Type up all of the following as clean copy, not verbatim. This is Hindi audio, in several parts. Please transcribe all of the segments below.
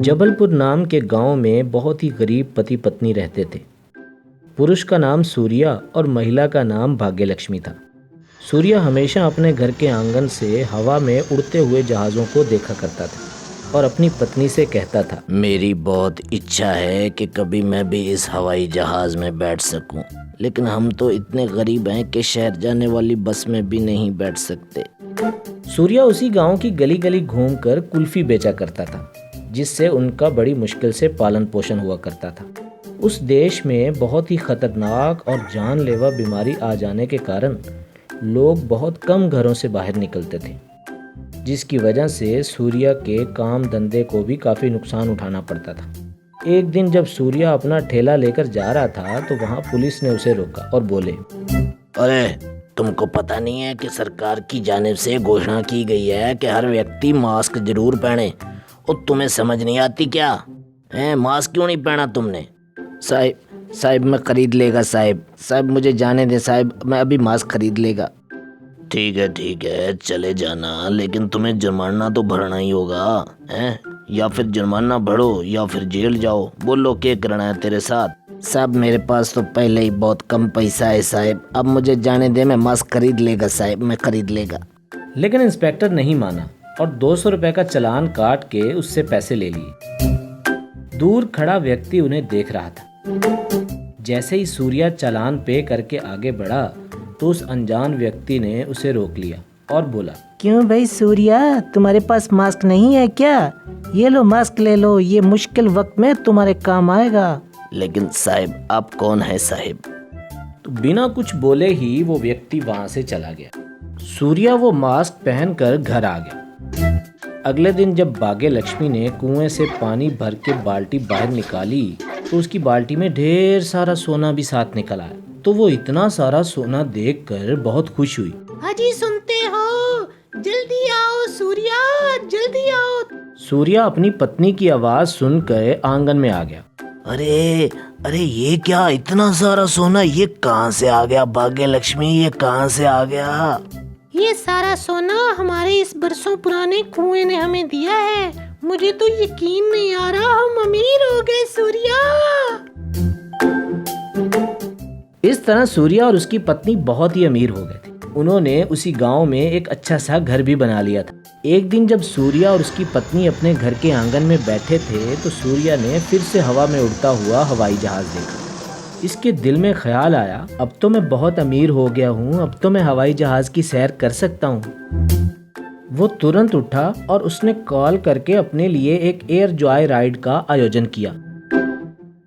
जबलपुर नाम के गांव में बहुत ही गरीब पति पत्नी रहते थे। पुरुष का नाम सूर्या और महिला का नाम भाग्यलक्ष्मी था। सूर्या हमेशा अपने घर के आंगन से हवा में उड़ते हुए जहाज़ों को देखा करता था और अपनी पत्नी से कहता था, मेरी बहुत इच्छा है कि कभी मैं भी इस हवाई जहाज़ में बैठ सकूं, लेकिन हम तो इतने गरीब हैं कि शहर जाने वाली बस में भी नहीं बैठ सकते। सूर्या उसी गांव की गली गली घूमकर कुल्फी बेचा करता था, जिससे उनका बड़ी मुश्किल से पालन पोषण हुआ करता था। उस देश में बहुत ही खतरनाक और जानलेवा बीमारी आ जाने के कारण लोग बहुत कम घरों से बाहर निकलते थे, जिसकी वजह से सूर्या के काम धंधे को भी काफ़ी नुकसान उठाना पड़ता था। एक दिन जब सूर्या अपना ठेला लेकर जा रहा था तो वहाँ पुलिस ने उसे रोका और बोले, अरे तुमको पता नहीं है कि सरकार की जानिब से घोषणा की गई है कि हर व्यक्ति मास्क जरूर पहने, और तुम्हें समझ नहीं आती क्या है? मास्क क्यों नहीं पहना तुमने? साहिब मैं खरीद लेगा साहिब मुझे जाने दे साहिब, मैं अभी मास्क खरीद लेगा। ठीक है चले जाना, लेकिन तुम्हें जुर्माना तो भरना ही होगा हैं? या फिर जुर्माना भरो या फिर जेल जाओ। बोलो क्या करना है तेरे साथ? साहब मेरे पास तो पहले ही बहुत कम पैसा है साहिब, अब मुझे जाने दे, मैं मास्क खरीद लेगा साहिब, मैं खरीद लेगा। लेकिन इंस्पेक्टर नहीं माना और 200 रुपए का चालान काट के उससे पैसे ले लिए। दूर खड़ा व्यक्ति उन्हें देख रहा था। जैसे ही सूर्या चालान पे करके आगे बढ़ा तो उस अनजान व्यक्ति ने उसे रोक लिया और बोला, क्यों भाई सूर्या, तुम्हारे पास मास्क नहीं है क्या? ये लो मास्क ले लो, ये मुश्किल वक्त में तुम्हारे काम आएगा। लेकिन साहिब आप कौन है साहिब? तो बिना कुछ बोले ही वो व्यक्ति वहां से चला गया। सूर्या वो मास्क पहनकर घर आ गया। अगले दिन जब भाग्यलक्ष्मी ने कुएं से पानी भर के बाल्टी बाहर निकाली तो उसकी बाल्टी में ढेर सारा सोना भी साथ निकल आया। तो वो इतना सारा सोना देखकर बहुत खुश हुई। हाजी सुनते हो, जल्दी आओ सूर्या, जल्दी आओ। सूर्या अपनी पत्नी की आवाज सुनकर आंगन में आ गया। अरे ये क्या, इतना सारा सोना ये कहाँ से आ गया? भाग्यलक्ष्मी ये कहाँ से आ गया? ये सारा सोना हमारे इस बरसों पुराने कुएं ने हमें दिया है। मुझे तो यकीन नहीं आ रहा, हम अमीर हो गए सूर्या। इस तरह सूर्या और उसकी पत्नी बहुत ही अमीर हो गए थे। उन्होंने उसी गांव में एक अच्छा सा घर भी बना लिया था। एक दिन जब सूर्या और उसकी पत्नी अपने घर के आंगन में बैठे थे तो सूर्या ने फिर से हवा में उड़ता हुआ हवाई जहाज देखा। इसके दिल में ख्याल आया, अब तो मैं बहुत अमीर हो गया हूँ, अब तो मैं हवाई जहाज की सैर कर सकता हूँ। वो तुरंत उठा और उसने कॉल करके अपने लिए एक एयर जॉय राइड का आयोजन किया।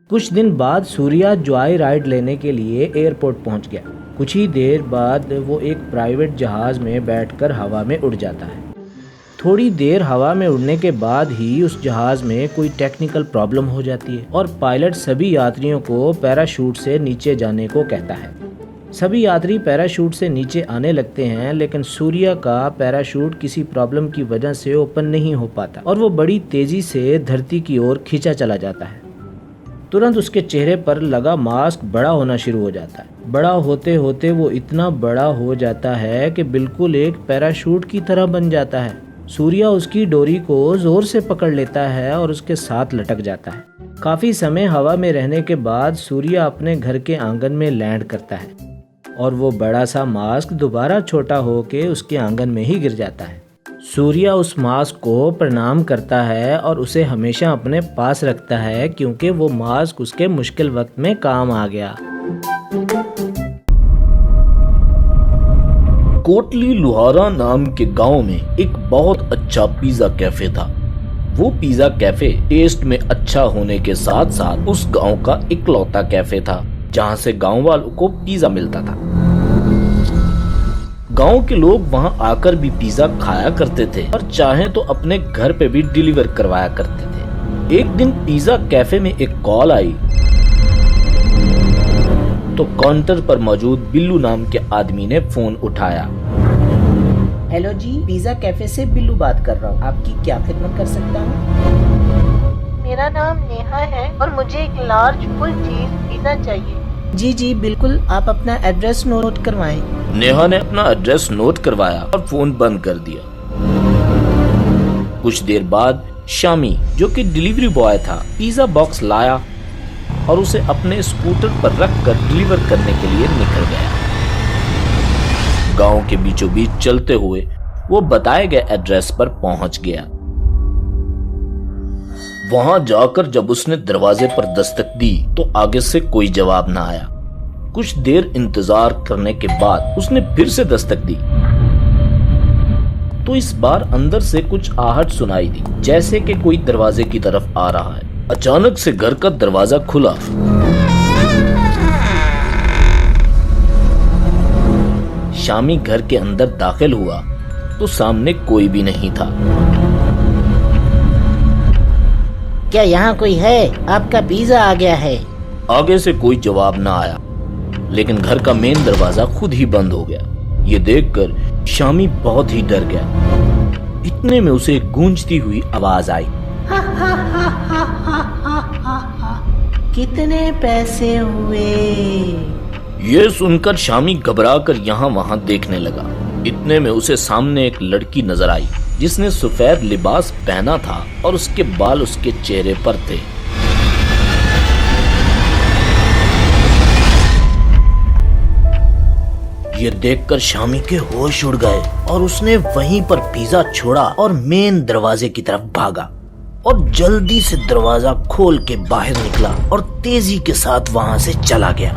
कुछ दिन बाद सूर्या जॉय राइड लेने के लिए एयरपोर्ट पहुंच गया। कुछ ही देर बाद वो एक प्राइवेट जहाज में बैठकर हवा में उड़ जाता है। थोड़ी देर हवा में उड़ने के बाद ही उस जहाज में कोई टेक्निकल प्रॉब्लम हो जाती है और पायलट सभी यात्रियों को पैराशूट से नीचे जाने को कहता है। सभी यात्री पैराशूट से नीचे आने लगते हैं, लेकिन सूर्या का पैराशूट किसी प्रॉब्लम की वजह से ओपन नहीं हो पाता और वो बड़ी तेजी से धरती की ओर खींचा चला जाता है। तुरंत उसके चेहरे पर लगा मास्क बड़ा होना शुरू हो जाता है। बड़ा होते होते वो इतना बड़ा हो जाता है कि बिल्कुल एक पैराशूट की तरह बन जाता है। सूर्या उसकी डोरी को जोर से पकड़ लेता है और उसके साथ लटक जाता है। काफी समय हवा में रहने के बाद सूर्या अपने घर के आंगन में लैंड करता है और वो बड़ा सा मास्क दोबारा छोटा होके उसके आंगन में ही गिर जाता है। सूर्या उस मास्क को प्रणाम करता है और उसे हमेशा अपने पास रखता है, क्योंकि वो मास्क उसके मुश्किल वक्त में काम आ गया। कोटली लुहारा नाम के गांव में एक बहुत अच्छा पिज्जा कैफे था। वो पिज्जा कैफे टेस्ट में अच्छा होने के साथ साथ उस गांव का इकलौता कैफे था जहां से गांव वालों को पिज्जा मिलता था। गांव के लोग वहां आकर भी पिज्जा खाया करते थे और चाहे तो अपने घर पे भी डिलीवर करवाया करते थे। एक दिन पिज्जा कैफे में एक कॉल आई तो काउंटर पर मौजूद बिल्लू नाम के आदमी ने फोन उठाया। हेलो जी, पिज्जा कैफे से बिल्लू बात कर रहा हूँ, आपकी क्या खिदमत कर सकता हूँ? मेरा नाम नेहा है और मुझे एक लार्ज फुल चीज पिज्जा चाहिए। जी बिल्कुल, आप अपना एड्रेस नोट करवाएं। नेहा ने अपना एड्रेस नोट करवाया और फोन बंद कर दिया। कुछ देर बाद शामी जो कि डिलीवरी बॉय था पिज्जा बॉक्स लाया और उसे अपने स्कूटर पर रखकर डिलीवर करने के लिए निकल गया। गांव के बीचों बीच चलते हुए वो बताए गए एड्रेस पर पहुंच गया। वहां जाकर जब उसने दरवाजे पर दस्तक दी तो आगे से कोई जवाब ना आया। कुछ देर इंतजार करने के बाद उसने फिर से दस्तक दी तो इस बार अंदर से कुछ आहट सुनाई दी, जैसे कि कोई दरवाजे की तरफ आ रहा है। अचानक से घर का दरवाजा खुला। शामी घर के अंदर दाखिल हुआ तो सामने कोई भी नहीं था। क्या यहाँ कोई है? आपका पिज्जा आ गया है। आगे से कोई जवाब ना आया, लेकिन घर का मेन दरवाजा खुद ही बंद हो गया। ये देखकर शामी बहुत ही डर गया। इतने में उसे एक गूंजती हुई आवाज आई। कितने पैसे हुए? ये सुनकर शामी घबराकर यहाँ वहाँ देखने लगा। इतने में उसे सामने एक लड़की नजर आई जिसने सफेद लिबास पहना था और उसके बाल उसके चेहरे पर थे। ये देखकर शामी के होश उड़ गए और उसने वहीं पर पिज्जा छोड़ा और मेन दरवाजे की तरफ भागा और जल्दी से दरवाजा खोल के बाहर निकला और तेजी के साथ वहां से चला गया।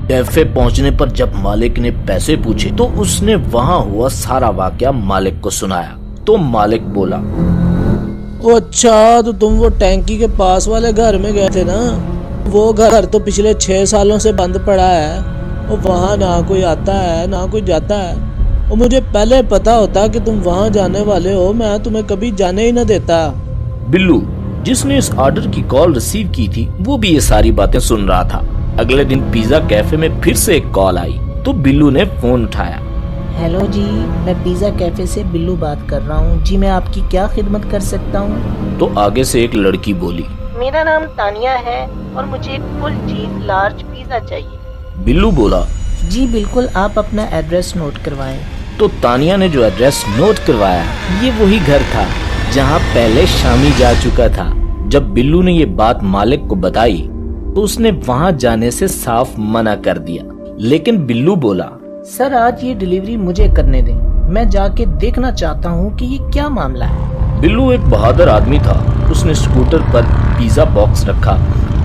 कैफे पहुंचने पर जब मालिक ने पैसे पूछे तो उसने वहां हुआ सारा वाकया मालिक को सुनाया। तो मालिक बोला, ओ अच्छा, तो तुम वो टैंकी के पास वाले घर में गए थे ना? वो घर तो पिछले 6 सालों से बंद पड़ा है और वहाँ ना कोई आता है ना कोई जाता है। और मुझे पहले पता होता कि तुम वहाँ जाने वाले हो, मैं तुम्हें कभी जाने ही न देता। बिल्लू जिसने इस ऑर्डर की कॉल रिसीव की थी वो भी ये सारी बातें सुन रहा था। अगले दिन पिज्जा कैफे में फिर से एक कॉल आई तो बिल्लू ने फोन उठाया। हेलो जी, मैं पिज्जा कैफे से बिल्लू बात कर रहा हूँ जी। मैं आपकी क्या खिदमत कर सकता हूँ? तो आगे से एक लड़की बोली, मेरा नाम तानिया है और मुझे एक फुल चीज लार्ज पिज्जा चाहिए। बिल्लू बोला, जी बिल्कुल, आप अपना एड्रेस नोट करवाएं। तो तानिया ने जो एड्रेस नोट करवाया ये वही घर था जहाँ पहले शामी जा चुका था। जब बिल्लू ने ये बात मालिक को बताई तो उसने वहाँ जाने से साफ मना कर दिया। लेकिन बिल्लू बोला, सर आज ये डिलीवरी मुझे करने दें, मैं जाके देखना चाहता हूँ कि ये क्या मामला है। बिल्लू एक बहादुर आदमी था। उसने स्कूटर पर पिज्जा बॉक्स रखा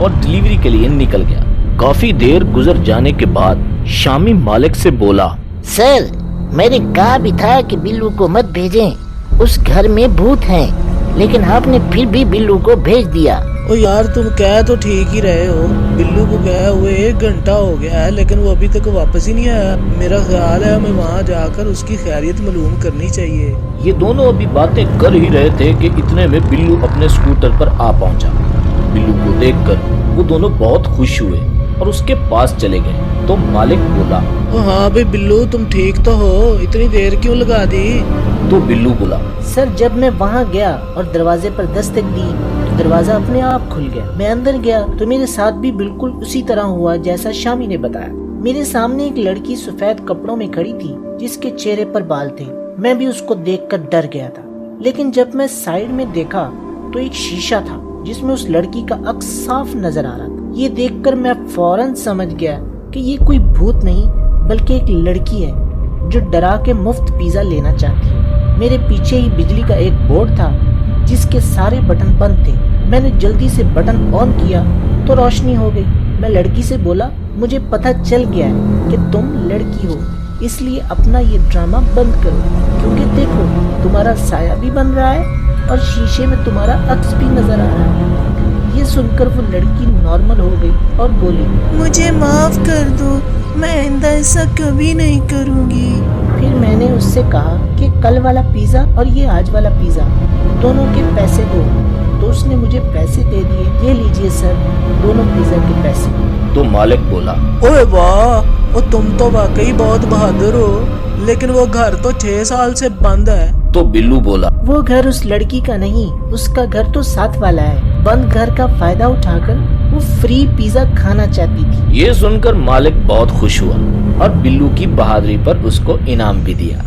और डिलीवरी के लिए निकल गया। काफी देर गुजर जाने के बाद शामी मालिक से बोला, सर मैंने कहा भी था कि बिल्लू को मत भेजें, उस घर में भूत हैं, लेकिन आपने फिर भी बिल्लू को भेज दिया। ओ यार, तुम कह तो ठीक ही रहे हो। बिल्लू को गए हुए 1 घंटा हो गया है लेकिन वो अभी तक वापस ही नहीं आया। मेरा ख्याल है हमें वहाँ जाकर उसकी खैरियत मालूम करनी चाहिए। ये दोनों अभी बातें कर ही रहे थे कि इतने में बिल्लू अपने स्कूटर पर आ पहुंचा। बिल्लू को देखकर वो दोनों बहुत खुश हुए और उसके पास चले गए। तो मालिक बोला, ओ हाँ भाई बिल्लू, तुम ठीक तो हो? इतनी देर क्यों लगा दी? तो बिल्लू बोला, सर जब मैं वहाँ गया और दरवाजे पर दस्तक दी तो दरवाजा अपने आप खुल गया। मैं अंदर गया तो मेरे साथ भी बिल्कुल उसी तरह हुआ जैसा शामी ने बताया। मेरे सामने एक लड़की सफेद कपड़ों में खड़ी थी जिसके चेहरे पर बाल थे। मैं भी उसको देखकर डर गया था, लेकिन जब मैं साइड में देखा तो एक शीशा था जिसमें उस लड़की का अक्स साफ नजर आ रहा था। ये देखकर मैं फौरन समझ गया कि ये कोई भूत नहीं बल्कि एक लड़की है जो डरा के मुफ्त पिज्जा लेना चाहती है। मेरे पीछे ही बिजली का एक बोर्ड था जिसके सारे बटन बंद थे। मैंने जल्दी से बटन ऑन किया तो रोशनी हो गई। मैं लड़की से बोला, मुझे पता चल गया है कि तुम लड़की हो, इसलिए अपना ये ड्रामा बंद करो, क्योंकि देखो तुम्हारा साया भी बन रहा है और शीशे में तुम्हारा अक्स भी नजर आ रहा है। ये सुनकर वो लड़की नॉर्मल हो गई और बोली, मुझे माफ कर दो, मैं आइंदा ऐसा कभी नहीं करूँगी। फिर मैंने उससे कहा कि कल वाला पिज्जा और ये आज वाला पिज्जा दोनों के पैसे दो। तो उसने मुझे पैसे दे दिए। ये लीजिए सर, दोनों पिज्जा के पैसे। तो मालिक बोला, ओए वाह, ओ तुम तो वाकई बहुत बहादुर हो, लेकिन वो घर तो 6 साल से बंद है। तो बिल्लू बोला, वो घर उस लड़की का नहीं, उसका घर तो साथ वाला है। बंद घर का फायदा उठाकर वो फ्री पिज्जा खाना चाहती थी। ये सुनकर मालिक बहुत खुश हुआ और बिल्लू की बहादुरी पर उसको इनाम भी दिया।